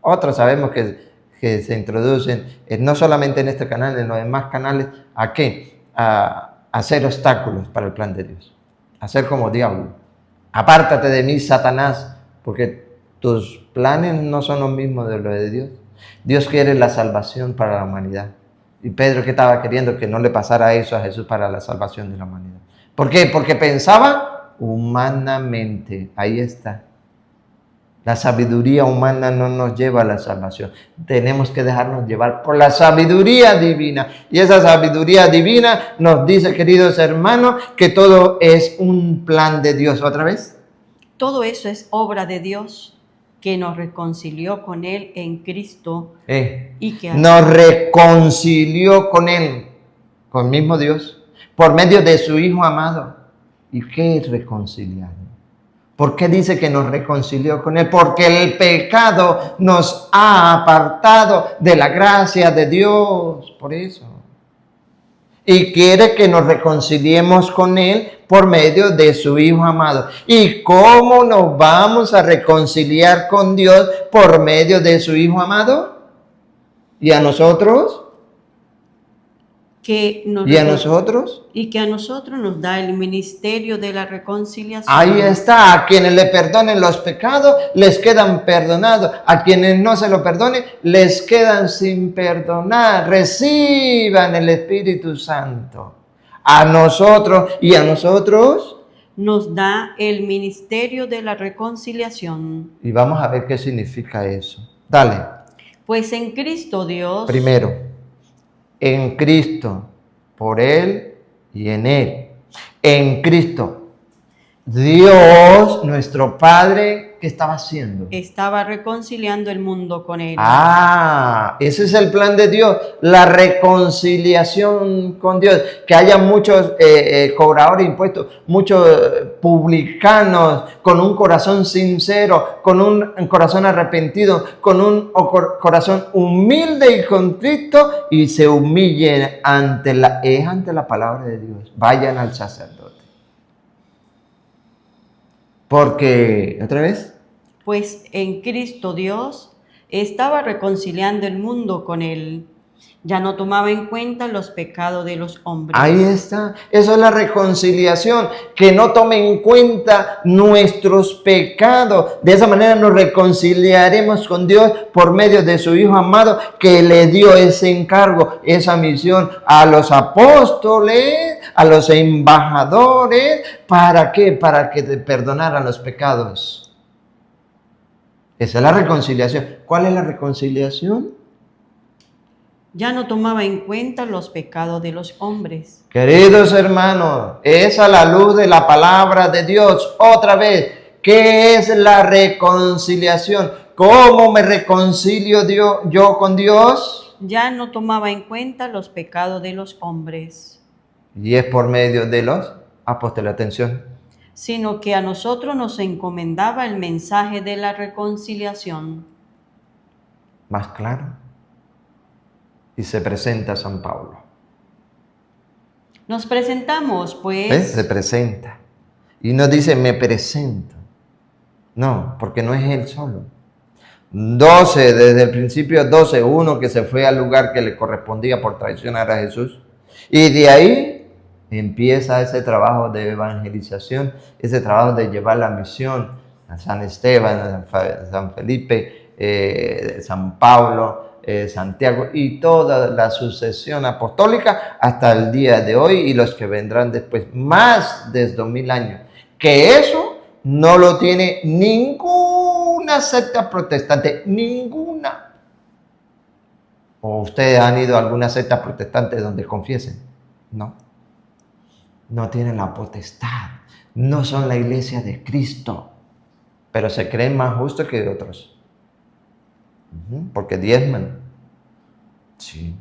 Otros sabemos que se introducen, no solamente en este canal, en los demás canales, ¿a qué? A hacer obstáculos para el plan de Dios. A ser como diablo. Apártate de mí, Satanás, porque tus planes no son los mismos de los de Dios. Dios quiere la salvación para la humanidad. Y Pedro, ¿qué estaba queriendo? Que no le pasara eso a Jesús para la salvación de la humanidad. ¿Por qué? Porque pensaba humanamente. Ahí está. La sabiduría humana no nos lleva a la salvación. Tenemos que dejarnos llevar por la sabiduría divina. Y esa sabiduría divina nos dice, queridos hermanos, que todo es un plan de Dios. ¿Otra vez? Todo eso es obra de Dios, que nos reconcilió con Él en Cristo. Y que nos reconcilió con Él, con el mismo Dios, por medio de su Hijo amado. ¿Y qué es reconciliar? ¿Por qué dice que nos reconcilió con Él? Porque el pecado nos ha apartado de la gracia de Dios. Por eso. Y quiere que nos reconciliemos con Él por medio de su Hijo amado. ¿Y cómo nos vamos a reconciliar con Dios por medio de su Hijo amado? ¿Y a nosotros? ¿Y a nosotros? Y que a nosotros nos da el ministerio de la reconciliación. Ahí está, a quienes le perdonen los pecados, les quedan perdonados. A quienes no se lo perdonen, les quedan sin perdonar. Reciban el Espíritu Santo. A nosotros y a nosotros nos da el ministerio de la reconciliación. Y vamos a ver qué significa eso. Dale. Pues en Cristo Dios. Primero, en Cristo, por Él y en Él. En Cristo. Dios, nuestro Padre, ¿qué estaba haciendo? Estaba reconciliando el mundo con Él. Ese es el plan de Dios, la reconciliación con Dios. Que haya muchos cobradores de impuestos, muchos publicanos con un corazón sincero, con un corazón arrepentido, con un corazón humilde y contrito y se humillen ante la palabra de Dios. Vayan al sacerdote. Porque, ¿otra vez? Pues en Cristo Dios estaba reconciliando el mundo con Él. Ya no tomaba en cuenta los pecados de los hombres. Ahí está. Eso es la reconciliación. Que no tome en cuenta nuestros pecados. De esa manera nos reconciliaremos con Dios por medio de su Hijo amado que le dio ese encargo, esa misión a los apóstoles, a los embajadores. ¿Para qué? Para que te perdonaran los pecados. Esa es la reconciliación. ¿Cuál es la reconciliación? Ya no tomaba en cuenta los pecados de los hombres. Queridos hermanos, es a la luz de la palabra de Dios. Otra vez, ¿qué es la reconciliación? ¿Cómo me reconcilio yo con Dios? Ya no tomaba en cuenta los pecados de los hombres. Y es por medio de los apóstoles, atención. Sino que a nosotros nos encomendaba el mensaje de la reconciliación. Más claro. Y se presenta San Pablo. Nos presentamos, pues. ¿Ves? Se presenta. Y no dice, me presento. No, porque no es él solo. 12, desde el principio 12, uno que se fue al lugar que le correspondía por traicionar a Jesús. Y de ahí empieza ese trabajo de evangelización, ese trabajo de llevar la misión a San Esteban, a San Felipe, San Pablo, Santiago y toda la sucesión apostólica hasta el día de hoy y los que vendrán después, más de 2000 años. Que eso no lo tiene ninguna secta protestante, ninguna. ¿O ustedes han ido a alguna secta protestante donde confiesen? No. No tienen la potestad. No son la iglesia de Cristo. Pero se creen más justos que otros. Porque diezman. Sí.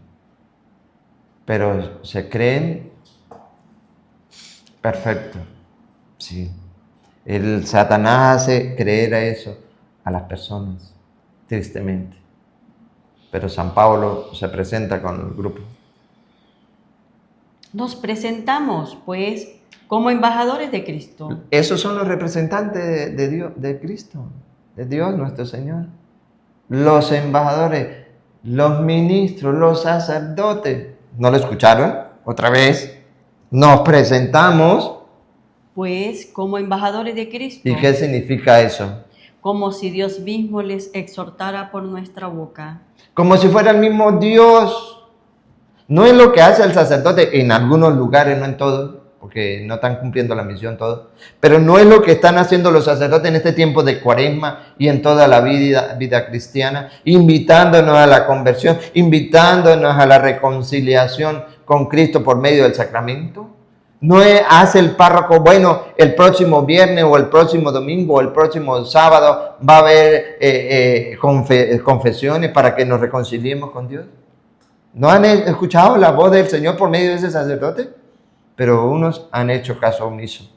Pero se creen perfectos. Sí. El Satanás hace creer a eso a las personas, tristemente. Pero San Pablo se presenta con el grupo. Nos presentamos, pues, como embajadores de Cristo. Esos son los representantes de Dios, de Cristo, de Dios nuestro Señor. Los embajadores, los ministros, los sacerdotes. ¿No lo escucharon? Otra vez. Nos presentamos. Pues, como embajadores de Cristo. ¿Y qué significa eso? Como si Dios mismo les exhortara por nuestra boca. Como si fuera el mismo Dios. No es lo que hace el sacerdote en algunos lugares, no en todos, porque no están cumpliendo la misión todos, pero no es lo que están haciendo los sacerdotes en este tiempo de Cuaresma y en toda la vida cristiana, invitándonos a la conversión, invitándonos a la reconciliación con Cristo por medio del sacramento. No hace el párroco, bueno, el próximo viernes o el próximo domingo o el próximo sábado va a haber confesiones para que nos reconciliemos con Dios. ¿No han escuchado la voz del Señor por medio de ese sacerdote? Pero unos han hecho caso omiso.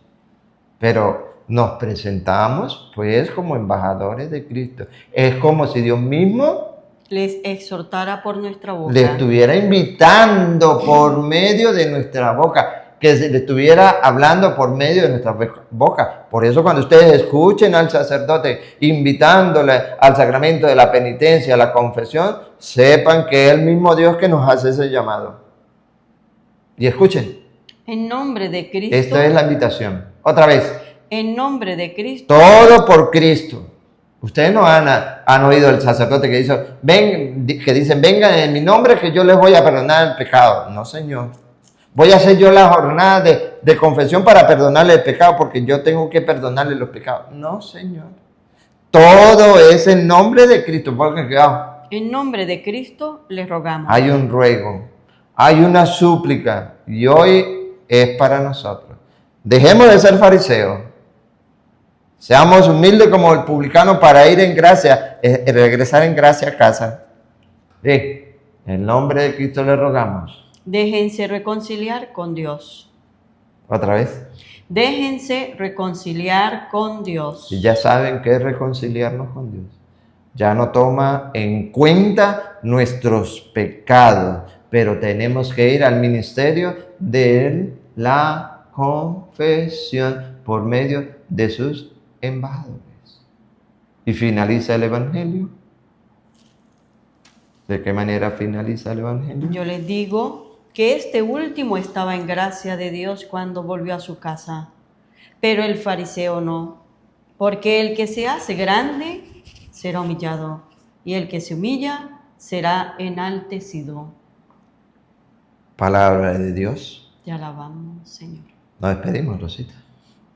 pero nos presentamos pues como embajadores de Cristo. Es como si Dios mismo les exhortara por nuestra boca. le estuviera invitando por medio de nuestra boca, que se le estuviera hablando por medio de nuestra boca. Por eso cuando ustedes escuchen al sacerdote invitándole al sacramento de la penitencia, a la confesión, sepan que es el mismo Dios que nos hace ese llamado. Y escuchen, En nombre de Cristo. esta es la invitación. Otra vez. En nombre de Cristo. Todo por Cristo. Ustedes no han oído el sacerdote que dicen, vengan en mi nombre que yo les voy a perdonar el pecado. No, Señor. Voy a hacer yo la jornada de confesión para perdonarle el pecado porque yo tengo que perdonarle los pecados. No, Señor. Todo es en nombre de Cristo. Porque, cuidado, en nombre de Cristo les rogamos. hay un ruego, hay una súplica y hoy es para nosotros. Dejemos de ser fariseos. Seamos humildes como el publicano para ir en gracia, regresar en gracia a casa. En nombre de Cristo le rogamos. Déjense reconciliar con Dios. Otra vez. Déjense reconciliar con Dios. Y ya saben qué es reconciliarnos con Dios. Ya no toma en cuenta nuestros pecados, pero tenemos que ir al ministerio de la confesión por medio de sus embajadores. Y finaliza el Evangelio. ¿De qué manera finaliza el Evangelio? Yo les digo que este último estaba en gracia de Dios cuando volvió a su casa, pero el fariseo no, porque el que se hace grande será humillado, y el que se humilla será enaltecido. Palabra de Dios. Te alabamos, Señor. Nos despedimos, Rosita.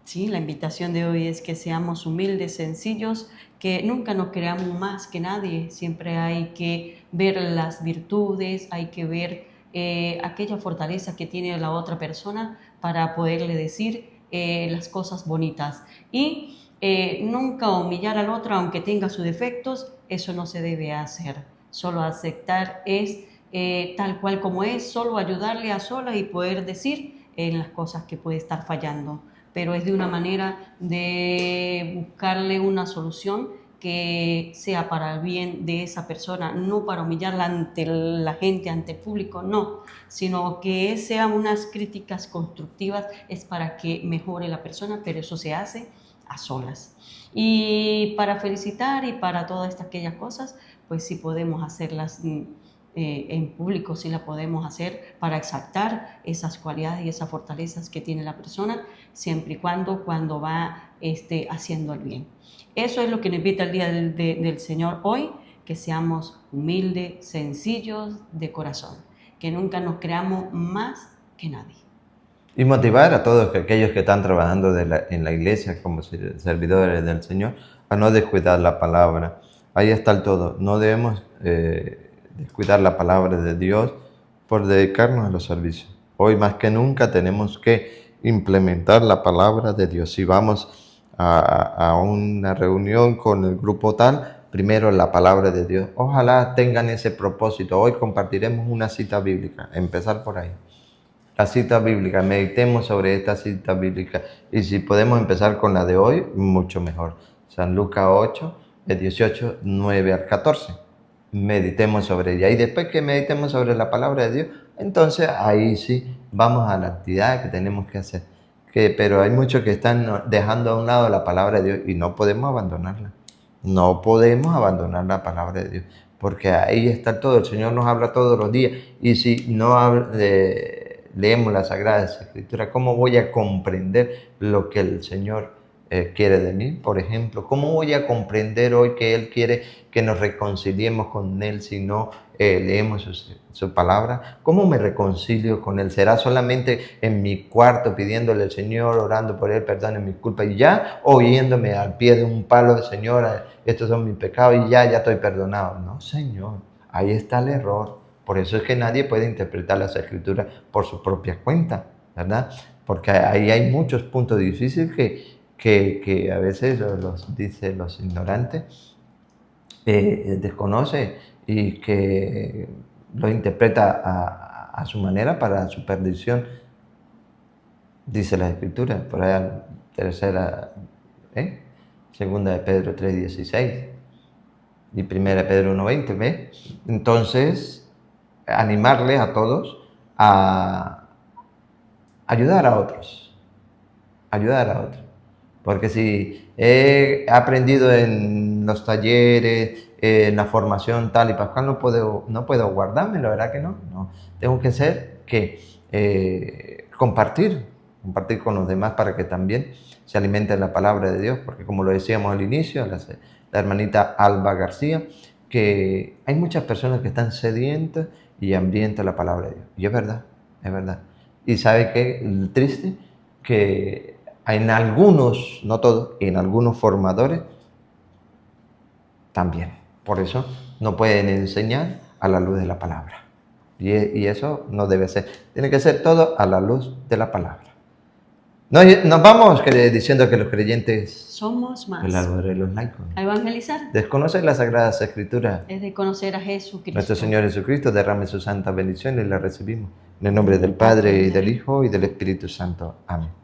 Sí, la invitación de hoy es que seamos humildes, sencillos, que nunca nos creamos más que nadie. Siempre hay que ver las virtudes, hay que ver aquella fortaleza que tiene la otra persona para poderle decir las cosas bonitas. Y nunca humillar al otro aunque tenga sus defectos, eso no se debe hacer. Solo aceptar es tal cual como es, solo ayudarle a solas y poder decir las cosas que puede estar fallando. Pero es de una manera de buscarle una solución que sea para el bien de esa persona, no para humillarla ante la gente, ante el público, no, sino que sean unas críticas constructivas, es para que mejore la persona, pero eso se hace a solas. Y para felicitar y para todas aquellas cosas, pues sí podemos hacerlas en público, sí la podemos hacer para exaltar esas cualidades y esas fortalezas que tiene la persona, siempre y cuando va haciendo el bien. Eso es lo que nos invita el día del Señor hoy, que seamos humildes, sencillos de corazón, que nunca nos creamos más que nadie. Y motivar a todos aquellos que están trabajando en la iglesia como servidores del Señor a no descuidar la palabra. Ahí está el todo. No debemos descuidar la palabra de Dios por dedicarnos a los servicios. Hoy más que nunca tenemos que implementar la palabra de Dios. Si vamos a una reunión con el grupo tal, primero la palabra de Dios. Ojalá tengan ese propósito. Hoy compartiremos una cita bíblica, empezar por ahí. La cita bíblica, meditemos sobre esta cita bíblica. Y si podemos empezar con la de hoy, mucho mejor. San Lucas 8, de 18, 9 al 14. Meditemos sobre ella. Y después que meditemos sobre la palabra de Dios, entonces ahí sí vamos a la actividad que tenemos que hacer. Pero hay muchos que están dejando a un lado la palabra de Dios y no podemos abandonarla. No podemos abandonar la palabra de Dios, porque ahí está todo. El Señor nos habla todos los días. Y si no leemos las Sagradas Escrituras, ¿cómo voy a comprender lo que el Señor quiere de mí? Por ejemplo, ¿cómo voy a comprender hoy que Él quiere que nos reconciliemos con Él si no leemos su palabra? ¿Cómo me reconcilio con Él? ¿Será solamente en mi cuarto pidiéndole al Señor, orando por Él, perdone mis culpas y ya? ¿O yéndome al pie de un palo, Señor, estos son mis pecados y ya estoy perdonado? No, Señor, ahí está el error. Por eso es que nadie puede interpretar las Escrituras por su propia cuenta, ¿verdad? Porque ahí hay muchos puntos difíciles que a veces los ignorantes desconoce y que lo interpreta a su manera para su perdición. Dice la Escritura, por allá, segunda de Pedro 3:16 y primera de Pedro 1:20, ¿ve? Entonces, animarle a todos a ayudar a otros, Porque si he aprendido en los talleres, en la formación tal y pascual, no puedo guardármelo, ¿verdad que no? No, tengo que compartir con los demás para que también se alimente la palabra de Dios, porque como lo decíamos al inicio, la hermanita Alba García, que hay muchas personas que están sedientas y hambrientas de la palabra de Dios. Y es verdad. Y ¿sabe qué? Triste, que en algunos, no todos, en algunos formadores también. Por eso no pueden enseñar a la luz de la palabra. Y eso no debe ser. Tiene que ser todo a la luz de la palabra. Nos vamos diciendo que los creyentes somos más. El árbol de los laicos. A evangelizar. Desconocer las Sagradas Escrituras. Es de conocer a Jesucristo. Nuestro Señor Jesucristo derrame su santa bendición y la recibimos. En el nombre del Padre, y del Hijo, y del Espíritu Santo. Amén.